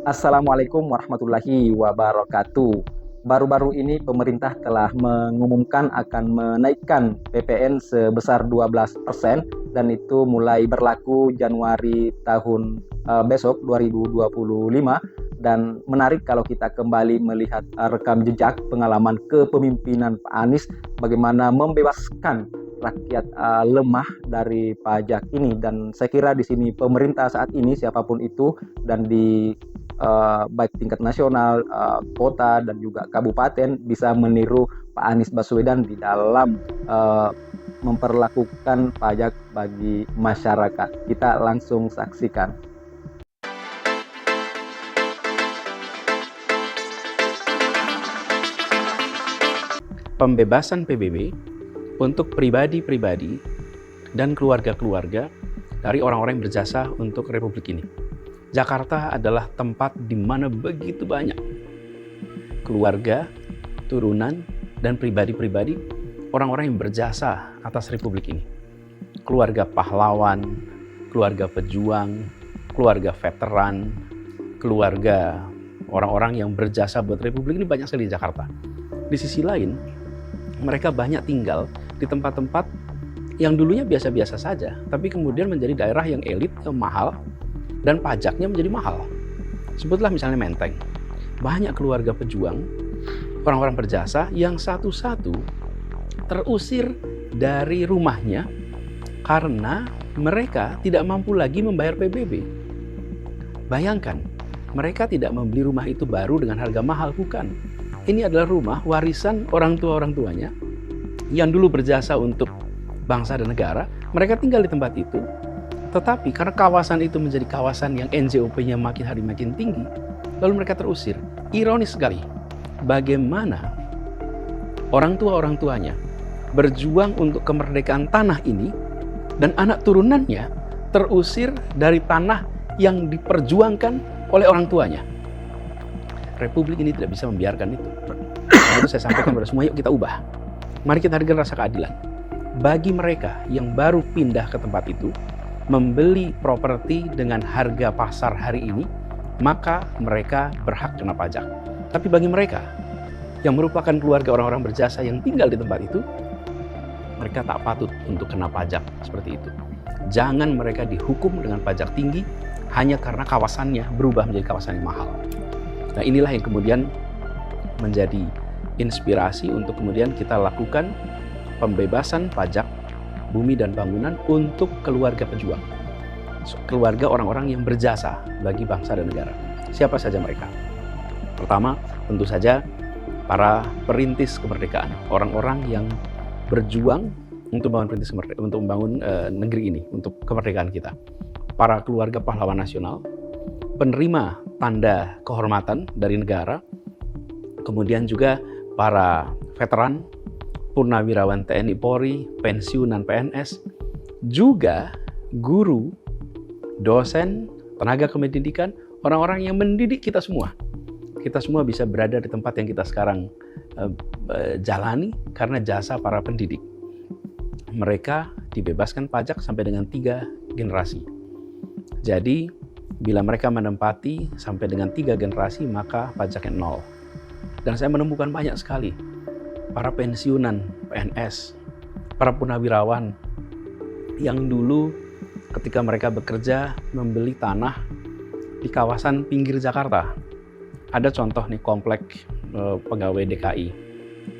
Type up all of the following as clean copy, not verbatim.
Assalamualaikum warahmatullahi wabarakatuh. Baru-baru ini pemerintah telah mengumumkan akan menaikkan PPN sebesar 12% dan itu mulai berlaku Januari tahun besok 2025. Dan menarik kalau kita kembali melihat rekam jejak pengalaman kepemimpinan Pak Anies, bagaimana membebaskan rakyat lemah dari pajak ini. Dan saya kira di sini pemerintah saat ini siapapun itu dan di baik tingkat nasional, kota dan juga kabupaten bisa meniru Pak Anies Baswedan di dalam memperlakukan pajak bagi masyarakat. Kita langsung saksikan. Pembebasan PBB untuk pribadi-pribadi dan keluarga-keluarga dari orang-orang yang berjasa untuk Republik ini. Jakarta adalah tempat di mana begitu banyak keluarga, turunan, dan pribadi-pribadi orang-orang yang berjasa atas Republik ini. Keluarga pahlawan, keluarga pejuang, keluarga veteran, keluarga orang-orang yang berjasa buat Republik ini banyak sekali di Jakarta. Di sisi lain, mereka banyak tinggal di tempat-tempat yang dulunya biasa-biasa saja, tapi kemudian menjadi daerah yang elit, yang mahal, dan pajaknya menjadi mahal. Sebutlah misalnya Menteng. Banyak keluarga pejuang, orang-orang berjasa yang satu-satu terusir dari rumahnya karena mereka tidak mampu lagi membayar PBB. Bayangkan, mereka tidak membeli rumah itu baru dengan harga mahal, bukan. Ini adalah rumah warisan orang tuanya yang dulu berjasa untuk bangsa dan negara. Mereka tinggal di tempat itu. Tetapi karena kawasan itu menjadi kawasan yang NJOP-nya makin hari makin tinggi, lalu mereka terusir. Ironis sekali, bagaimana orang tuanya berjuang untuk kemerdekaan tanah ini, dan anak turunannya terusir dari tanah yang diperjuangkan oleh orang tuanya. Republik ini tidak bisa membiarkan itu. Karena itu saya sampaikan kepada semua, yuk kita ubah. Mari kita hadirkan rasa keadilan. Bagi mereka yang baru pindah ke tempat itu, membeli properti dengan harga pasar hari ini, maka mereka berhak kena pajak. Tapi bagi mereka yang merupakan keluarga orang-orang berjasa yang tinggal di tempat itu, mereka tak patut untuk kena pajak seperti itu. Jangan mereka dihukum dengan pajak tinggi hanya karena kawasannya berubah menjadi kawasan yang mahal. Nah, inilah yang kemudian menjadi inspirasi untuk kemudian kita lakukan pembebasan pajak bumi dan bangunan untuk keluarga pejuang, keluarga orang-orang yang berjasa bagi bangsa dan negara. Siapa saja mereka? Pertama, tentu saja para perintis kemerdekaan, orang-orang yang berjuang untuk membangun negeri ini, untuk kemerdekaan kita. Para keluarga pahlawan nasional, penerima tanda kehormatan dari negara, kemudian juga para veteran, purnawirawan TNI Polri, pensiunan PNS, juga guru, dosen, tenaga kependidikan, orang-orang yang mendidik kita semua. Kita semua bisa berada di tempat yang kita sekarang jalani karena jasa para pendidik. Mereka dibebaskan pajak sampai dengan 3 generasi. Jadi, bila mereka menempati sampai dengan 3 generasi, maka pajaknya 0. Dan saya menemukan banyak sekali para pensiunan PNS, para purnawirawan yang dulu ketika mereka bekerja membeli tanah di kawasan pinggir Jakarta. Ada contoh nih, komplek pegawai DKI,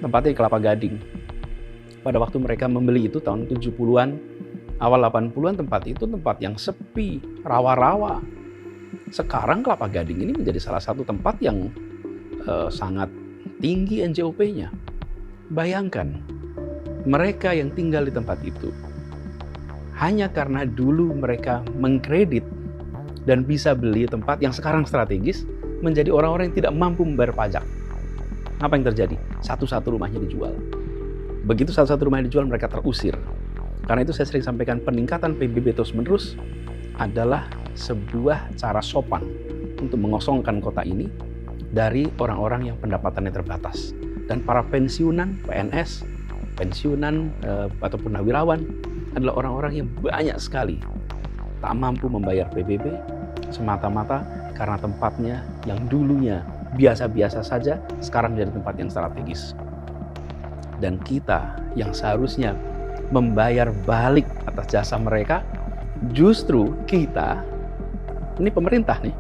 tempatnya di Kelapa Gading. Pada waktu mereka membeli itu tahun 70-an, awal 80-an, tempat itu tempat yang sepi, rawa-rawa. Sekarang Kelapa Gading ini menjadi salah satu tempat yang sangat tinggi NJOP-nya. Bayangkan, mereka yang tinggal di tempat itu, hanya karena dulu mereka mengkredit dan bisa beli tempat yang sekarang strategis, menjadi orang-orang yang tidak mampu membayar pajak. Apa yang terjadi? Satu-satu rumahnya dijual. Begitu satu-satu rumahnya dijual, mereka terusir. Karena itu saya sering sampaikan, peningkatan PBB terus-menerus adalah sebuah cara sopan untuk mengosongkan kota ini dari orang-orang yang pendapatannya terbatas. Dan para pensiunan PNS, pensiunan ataupun purnawirawan adalah orang-orang yang banyak sekali tak mampu membayar PBB semata-mata karena tempatnya yang dulunya biasa-biasa saja sekarang menjadi tempat yang strategis. Dan kita yang seharusnya membayar balik atas jasa mereka, justru kita, ini pemerintah nih,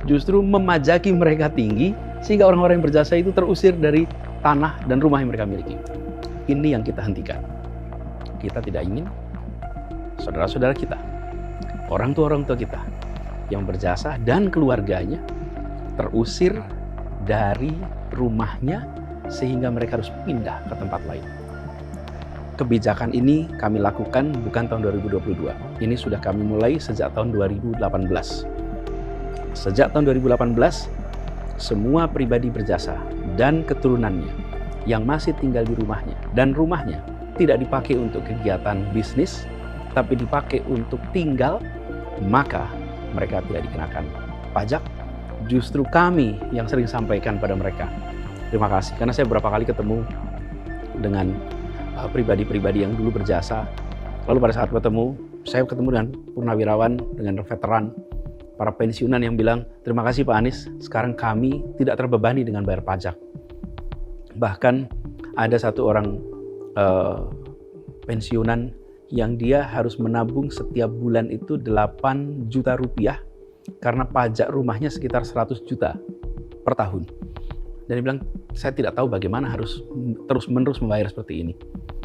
justru memajaki mereka tinggi sehingga orang-orang yang berjasa itu terusir dari tanah dan rumah yang mereka miliki. Ini yang kita hentikan. Kita tidak ingin saudara-saudara kita, orang tua kita yang berjasa dan keluarganya terusir dari rumahnya sehingga mereka harus pindah ke tempat lain. Kebijakan ini kami lakukan bukan tahun 2022. Ini sudah kami mulai sejak tahun 2018. Sejak tahun 2018, semua pribadi berjasa dan keturunannya yang masih tinggal di rumahnya dan rumahnya tidak dipakai untuk kegiatan bisnis, tapi dipakai untuk tinggal, maka mereka tidak dikenakan pajak. Justru kami yang sering sampaikan pada mereka, terima kasih, karena saya beberapa kali ketemu dengan pribadi-pribadi yang dulu berjasa. Lalu pada saat saya ketemu dengan purnawirawan, dengan veteran, para pensiunan yang bilang, terima kasih Pak Anies, sekarang kami tidak terbebani dengan bayar pajak. Bahkan ada satu orang pensiunan yang dia harus menabung setiap bulan itu 8 juta rupiah karena pajak rumahnya sekitar 100 juta per tahun. Dan dia bilang, saya tidak tahu bagaimana harus terus-menerus membayar seperti ini.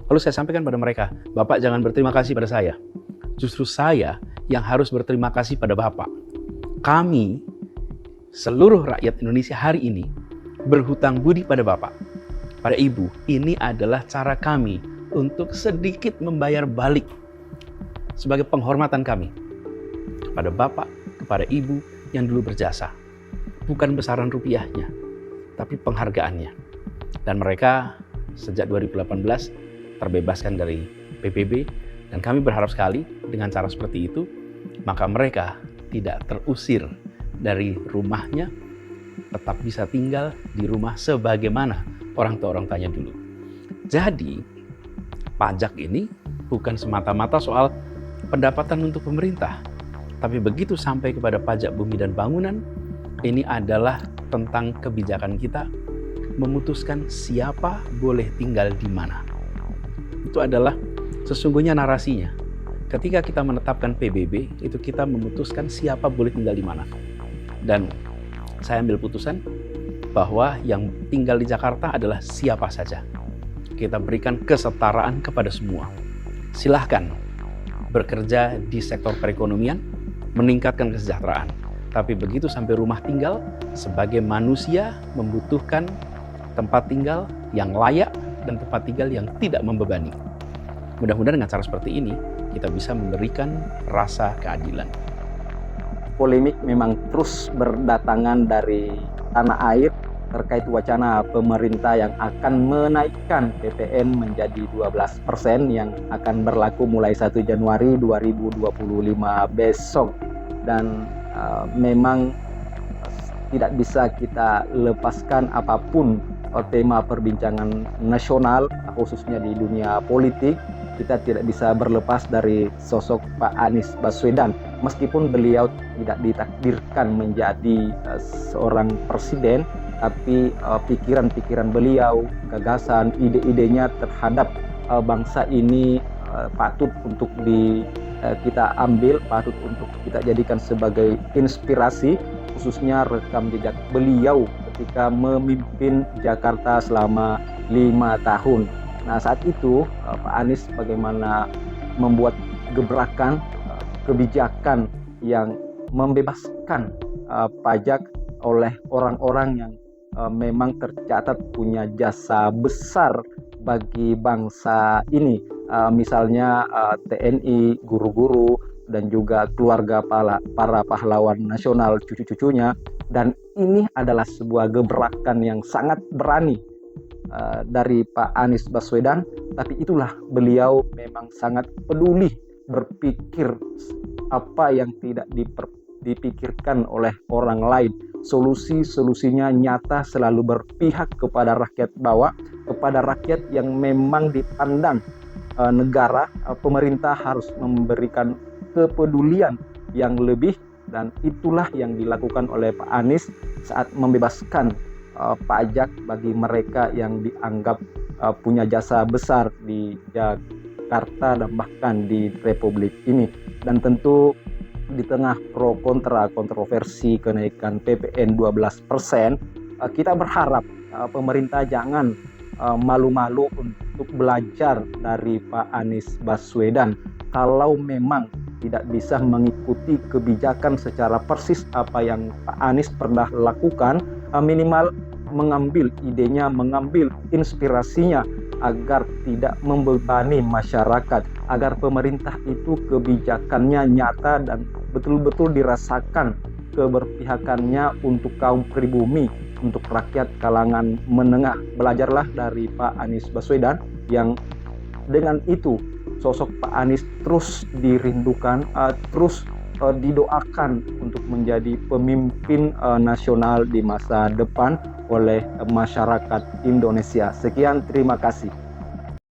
Lalu saya sampaikan pada mereka, Bapak jangan berterima kasih pada saya. Justru saya yang harus berterima kasih pada Bapak. Kami, seluruh rakyat Indonesia hari ini, berhutang budi pada Bapak, pada Ibu. Ini adalah cara kami untuk sedikit membayar balik sebagai penghormatan kami kepada Bapak, kepada Ibu yang dulu berjasa. Bukan besaran rupiahnya, tapi penghargaannya. Dan mereka sejak 2018 terbebaskan dari PPB, dan kami berharap sekali dengan cara seperti itu, maka mereka tidak terusir dari rumahnya, tetap bisa tinggal di rumah sebagaimana orang tua orang tanya dulu. Jadi, pajak ini bukan semata-mata soal pendapatan untuk pemerintah, tapi begitu sampai kepada pajak bumi dan bangunan, ini adalah tentang kebijakan kita memutuskan siapa boleh tinggal di mana. Itu adalah sesungguhnya narasinya. Ketika kita menetapkan PBB, itu kita memutuskan siapa boleh tinggal di mana. Dan saya ambil putusan bahwa yang tinggal di Jakarta adalah siapa saja. Kita berikan kesetaraan kepada semua. Silahkan bekerja di sektor perekonomian, meningkatkan kesejahteraan. Tapi begitu sampai rumah tinggal, sebagai manusia membutuhkan tempat tinggal yang layak dan tempat tinggal yang tidak membebani. Mudah-mudahan dengan cara seperti ini, kita bisa memberikan rasa keadilan. Polemik memang terus berdatangan dari tanah air terkait wacana pemerintah yang akan menaikkan PPN menjadi 12% yang akan berlaku mulai 1 Januari 2025 besok. Dan memang tidak bisa kita lepaskan apapun tema perbincangan nasional, khususnya di dunia politik. Kita tidak bisa berlepas dari sosok Pak Anies Baswedan. Meskipun beliau tidak ditakdirkan menjadi seorang presiden, tapi pikiran-pikiran beliau, gagasan, ide-idenya terhadap bangsa ini patut untuk kita ambil, patut untuk kita jadikan sebagai inspirasi, khususnya rekam jejak beliau ketika memimpin Jakarta selama 5 tahun. Nah, saat itu Pak Anies bagaimana membuat gebrakan kebijakan yang membebaskan pajak oleh orang-orang yang memang tercatat punya jasa besar bagi bangsa ini. Misalnya TNI, guru-guru, dan juga keluarga para pahlawan nasional, cucu-cucunya. Dan ini adalah sebuah gebrakan yang sangat berani dari Pak Anies Baswedan, tapi itulah beliau memang sangat peduli berpikir apa yang tidak dipikirkan oleh orang lain. Solusinya nyata, selalu berpihak kepada rakyat bawah, kepada rakyat yang memang dipandang pemerintah harus memberikan kepedulian yang lebih dan itulah yang dilakukan oleh Pak Anies saat membebaskan pajak bagi mereka yang dianggap punya jasa besar di Jakarta dan bahkan di Republik ini. Dan tentu di tengah pro kontra kontroversi kenaikan PPN 12%, kita berharap pemerintah jangan malu-malu untuk belajar dari Pak Anies Baswedan. Kalau memang tidak bisa mengikuti kebijakan secara persis apa yang Pak Anies pernah lakukan, minimal mengambil idenya, mengambil inspirasinya agar tidak membebani masyarakat, agar pemerintah itu kebijakannya nyata dan betul-betul dirasakan keberpihakannya untuk kaum pribumi, untuk rakyat kalangan menengah. Belajarlah dari Pak Anies Baswedan yang dengan itu sosok Pak Anies terus dirindukan, terus didoakan untuk menjadi pemimpin nasional di masa depan oleh masyarakat Indonesia. Sekian, terima kasih.